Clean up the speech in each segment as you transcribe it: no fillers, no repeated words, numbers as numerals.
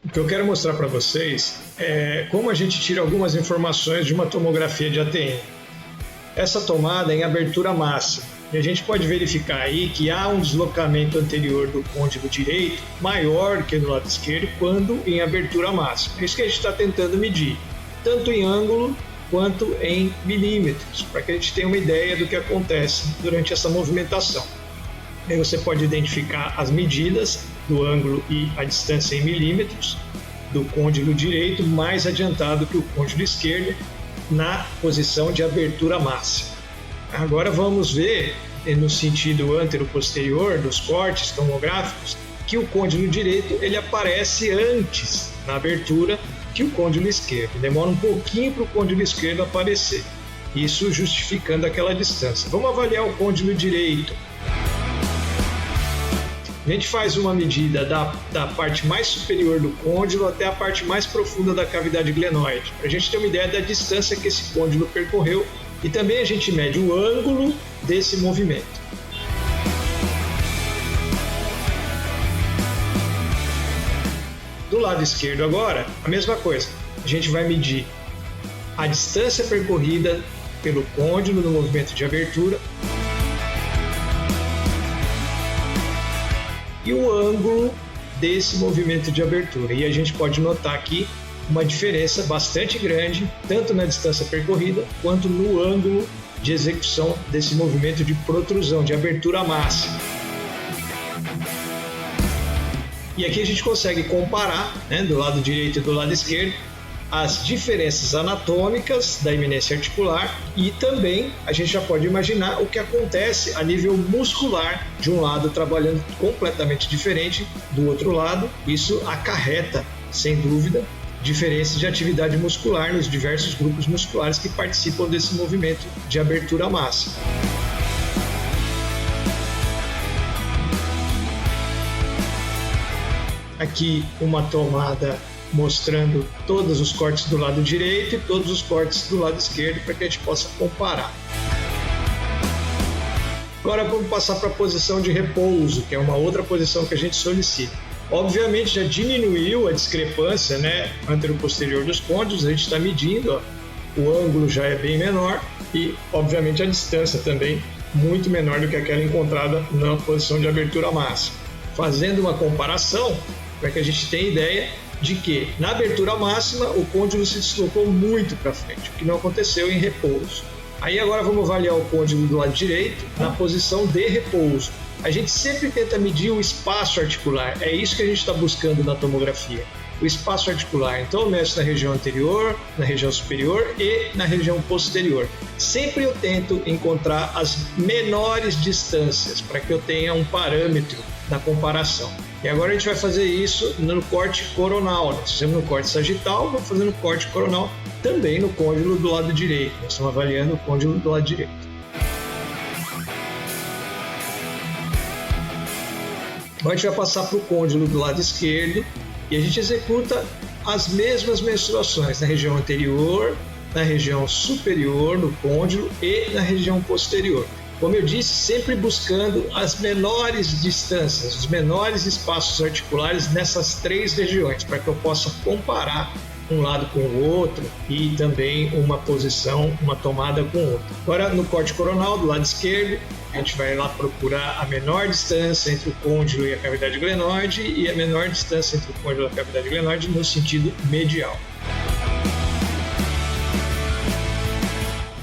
O que eu quero mostrar para vocês é como a gente tira algumas informações de uma tomografia de ATM. Essa tomada é em abertura máxima e a gente pode verificar aí que há um deslocamento anterior do côndilo direito maior que no lado esquerdo quando em abertura máxima. É isso que a gente está tentando medir, tanto em ângulo quanto em milímetros, para que a gente tenha uma ideia do que acontece durante essa movimentação. Aí você pode identificar as medidas do ângulo e a distância em milímetros do côndilo direito mais adiantado que o côndilo esquerdo na posição de abertura máxima. Agora vamos ver no sentido antero-posterior dos cortes tomográficos que o côndilo direito ele aparece antes na abertura que o côndilo esquerdo. Demora um pouquinho para o côndilo esquerdo aparecer, isso justificando aquela distância. Vamos avaliar o côndilo direito. A gente faz uma medida da parte mais superior do côndilo até a parte mais profunda da cavidade glenoide, para a gente ter uma ideia da distância que esse côndilo percorreu, e também a gente mede o ângulo desse movimento. Do lado esquerdo agora, a mesma coisa. A gente vai medir a distância percorrida pelo côndilo no movimento de abertura e o ângulo desse movimento de abertura. E a gente pode notar aqui uma diferença bastante grande, tanto na distância percorrida, quanto no ângulo de execução desse movimento de protrusão, de abertura máxima. E aqui a gente consegue comparar, do lado direito e do lado esquerdo, as diferenças anatômicas da eminência articular, e também a gente já pode imaginar o que acontece a nível muscular de um lado trabalhando completamente diferente do outro lado. Isso acarreta, sem dúvida, diferenças de atividade muscular nos diversos grupos musculares que participam desse movimento de abertura máxima. Aqui uma tomada mostrando todos os cortes do lado direito e todos os cortes do lado esquerdo para que a gente possa comparar. Agora vamos passar para a posição de repouso, que é uma outra posição que a gente solicita. Obviamente já diminuiu a discrepância, antero-posterior dos côndilos, a gente está medindo, o ângulo já é bem menor e obviamente a distância também muito menor do que aquela encontrada na posição de abertura máxima. Fazendo uma comparação, para que a gente tenha ideia de que na abertura máxima o côndilo se deslocou muito para frente, o que não aconteceu em repouso. Aí agora vamos avaliar o côndilo do lado direito na posição de repouso. A gente sempre tenta medir o espaço articular, é isso que a gente está buscando na tomografia, o espaço articular. Então eu meço na região anterior, na região superior e na região posterior. Sempre eu tento encontrar as menores distâncias para que eu tenha um parâmetro na comparação. E agora a gente vai fazer isso no corte coronal. Nós fizemos no corte sagital, vamos fazer no corte coronal também no côndilo do lado direito. Nós estamos avaliando o côndilo do lado direito. Agora a gente vai passar para o côndilo do lado esquerdo e a gente executa as mesmas mensurações na região anterior, na região superior do côndilo e na região posterior. Como eu disse, sempre buscando as menores distâncias, os menores espaços articulares nessas três regiões, para que eu possa comparar um lado com o outro e também uma posição, uma tomada com outra. Agora, no corte coronal, do lado esquerdo, a gente vai lá procurar a menor distância entre o côndilo e a cavidade glenoide e a menor distância entre o côndilo e a cavidade glenoide no sentido medial.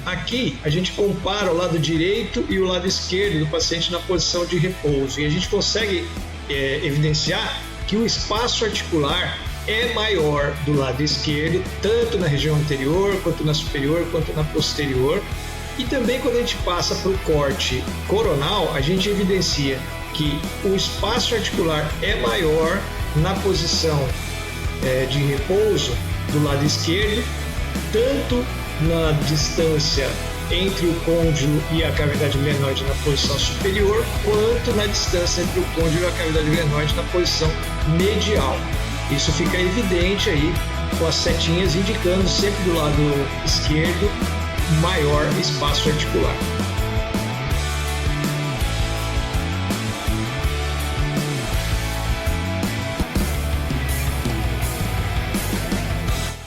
Aqui a gente compara o lado direito e o lado esquerdo do paciente na posição de repouso e a gente consegue evidenciar que o espaço articular é maior do lado esquerdo, tanto na região anterior, quanto na superior, quanto na posterior. E também quando a gente passa para o corte coronal, a gente evidencia que o espaço articular é maior na posição de repouso do lado esquerdo, tanto na distância entre o côndilo e a cavidade glenoide na posição superior, quanto na distância entre o côndilo e a cavidade glenoide na posição medial. Isso fica evidente aí com as setinhas indicando sempre do lado esquerdo maior espaço articular.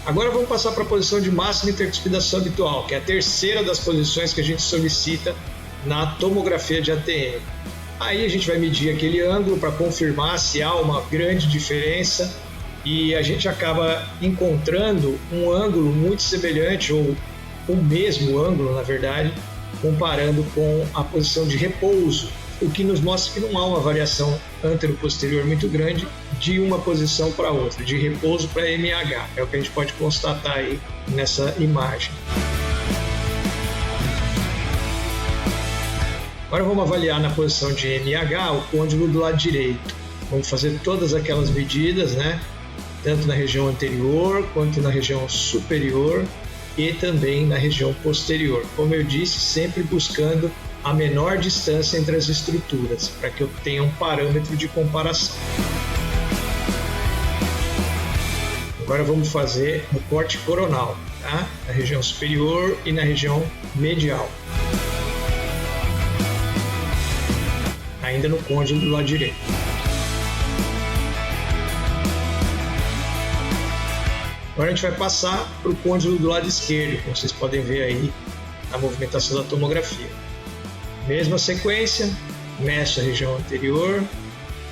Agora vamos passar para a posição de máxima intercuspidação habitual, que é a terceira das posições que a gente solicita na tomografia de ATM. Aí a gente vai medir aquele ângulo para confirmar se há uma grande diferença e a gente acaba encontrando um ângulo muito semelhante, ou o mesmo ângulo, na verdade, comparando com a posição de repouso, o que nos mostra que não há uma variação antero-posterior muito grande de uma posição para outra, de repouso para MH. É o que a gente pode constatar aí nessa imagem. Agora vamos avaliar na posição de MH o côndilo do lado direito. Vamos fazer todas aquelas medidas, né? Tanto na região anterior quanto na região superior e também na região posterior. Como eu disse, sempre buscando a menor distância entre as estruturas, para que eu tenha um parâmetro de comparação. Agora vamos fazer no corte coronal, tá? Na região superior e na região medial. Ainda no côndilo do lado direito. Agora a gente vai passar para o côndilo do lado esquerdo, como vocês podem ver aí na movimentação da tomografia. Mesma sequência, meço a região anterior,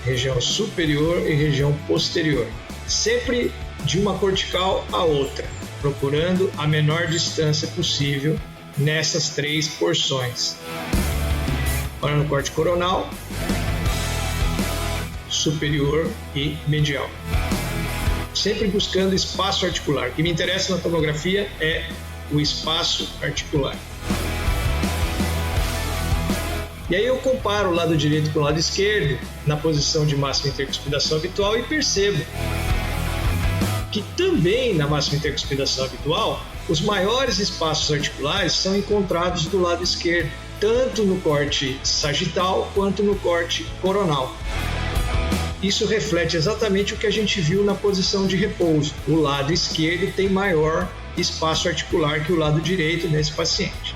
região superior e região posterior. Sempre de uma cortical a outra, procurando a menor distância possível nessas três porções. Agora no corte coronal, superior e medial. Sempre buscando espaço articular. O que me interessa na tomografia é o espaço articular. E aí eu comparo o lado direito com o lado esquerdo na posição de máxima intercuspidação habitual e percebo que também na máxima intercuspidação habitual os maiores espaços articulares são encontrados do lado esquerdo, tanto no corte sagital quanto no corte coronal. Isso reflete exatamente o que a gente viu na posição de repouso. O lado esquerdo tem maior espaço articular que o lado direito nesse paciente.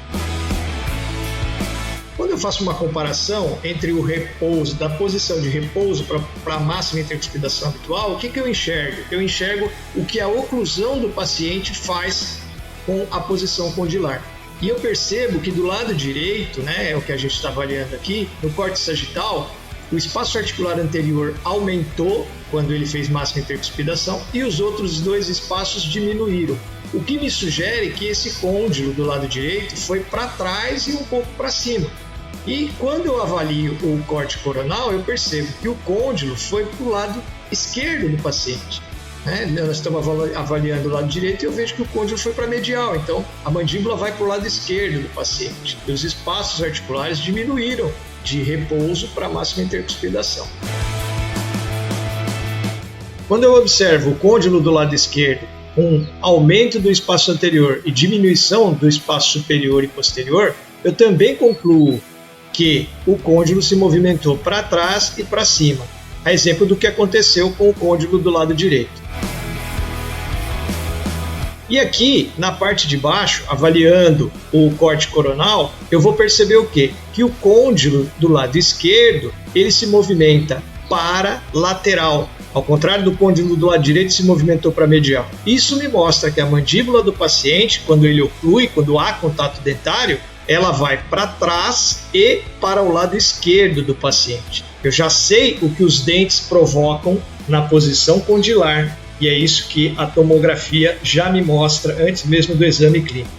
Quando eu faço uma comparação entre o repouso, da posição de repouso para a máxima intercuspidação habitual, o que eu enxergo? Eu enxergo o que a oclusão do paciente faz com a posição condilar. E eu percebo que do lado direito, né, é o que a gente está avaliando aqui, no corte sagital, o espaço articular anterior aumentou quando ele fez máxima intercuspidação e os outros dois espaços diminuíram. O que me sugere que esse côndilo do lado direito foi para trás e um pouco para cima. E quando eu avalio o corte coronal, eu percebo que o côndilo foi para o lado esquerdo do paciente. Nós estamos avaliando o lado direito e eu vejo que o côndilo foi para medial, então a mandíbula vai para o lado esquerdo do paciente. E os espaços articulares diminuíram de repouso para máxima intercuspidação. Quando eu observo o côndilo do lado esquerdo com aumento do espaço anterior e diminuição do espaço superior e posterior, eu também concluo que o côndilo se movimentou para trás e para cima, a exemplo do que aconteceu com o côndilo do lado direito. E aqui, na parte de baixo, avaliando o corte coronal, eu vou perceber o quê? Que o côndilo do lado esquerdo, ele se movimenta para lateral, ao contrário do côndilo do lado direito, se movimentou para medial. Isso me mostra que a mandíbula do paciente, quando ele oclui, quando há contato dentário, ela vai para trás e para o lado esquerdo do paciente. Eu já sei o que os dentes provocam na posição condilar, e é isso que a tomografia já me mostra antes mesmo do exame clínico.